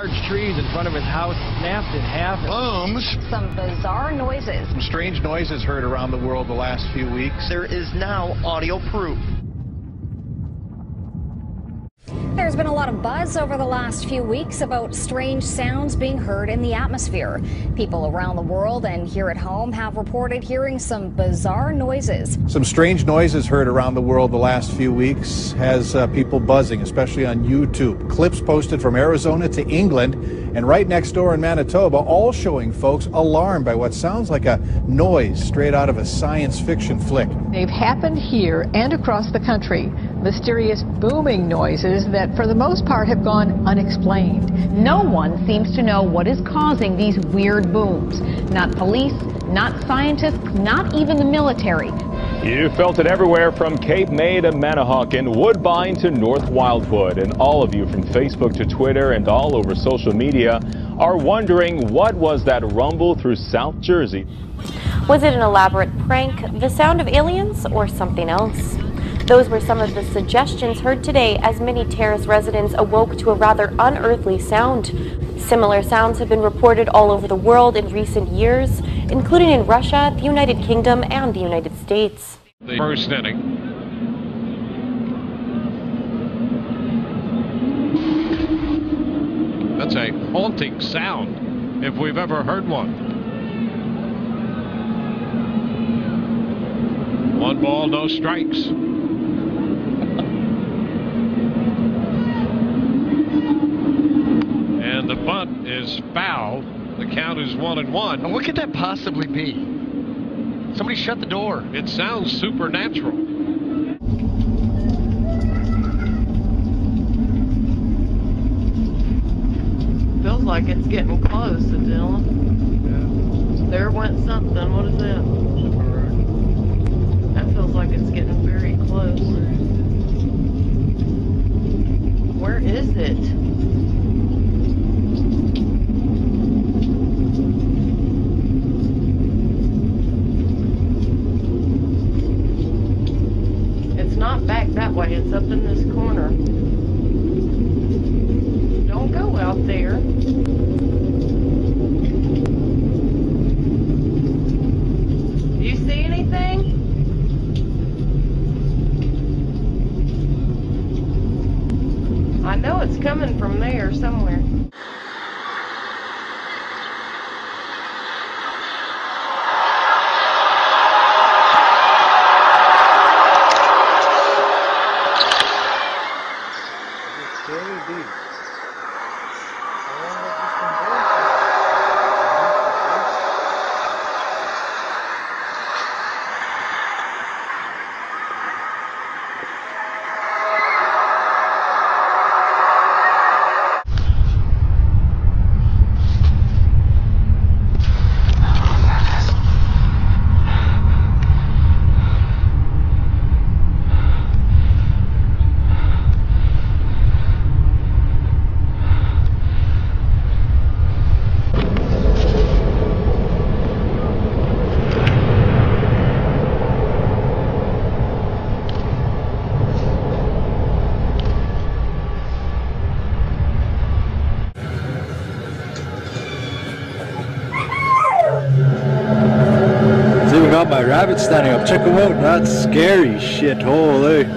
Large trees in front of his house snapped in half. Booms. Some bizarre noises. Some strange noises heard around the world the last few weeks. There is now audio proof. There's been a lot of buzz over the last few weeks about strange sounds being heard in the atmosphere. People around the world and here at home have reported hearing some bizarre noises. Some strange noises heard around the world the last few weeks has people buzzing, especially on YouTube. Clips posted from Arizona to England and right next door in Manitoba, all showing folks alarmed by what sounds like a noise straight out of a science fiction flick. They've happened here and across the country. Mysterious booming noises that for the most part have gone unexplained. No one seems to know what is causing these weird booms. Not police, not scientists, not even the military. You felt it everywhere from Cape May to Manahawkin, Woodbine to North Wildwood. And all of you from Facebook to Twitter and all over social media are wondering, what was that rumble through South Jersey? Was it an elaborate prank, the sound of aliens, or something else? Those were some of the suggestions heard today as many terrace residents awoke to a rather unearthly sound. Similar sounds have been reported all over the world in recent years, including in Russia, the United Kingdom, and the United States. The first inning. That's a haunting sound, if we've ever heard one. 1 ball, no strikes. And the bunt is foul. The count is 1-1. Now what could that possibly be? Somebody shut the door. It sounds supernatural. Feels like it's getting close, Dylan. Yeah. There went something. What is that? That feels like it's getting very close. Where is it? It's not back that way. It's up in this corner. Don't go out there. Do you see anything? I know it's coming from there somewhere. Got my rabbit standing up. Check them out. That's scary shit. Holy.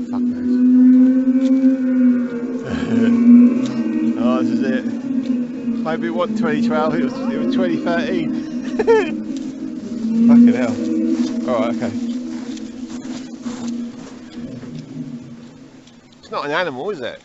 Fuck knows. Oh, this is it. Maybe it wasn't 2012, it was 2013. Fucking hell. Alright, okay. It's not an animal, is it?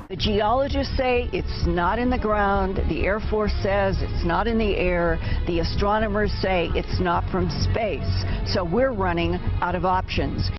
The geologists say it's not in the ground. The Air Force says it's not in the air. The astronomers say it's not from space. So we're running out of options.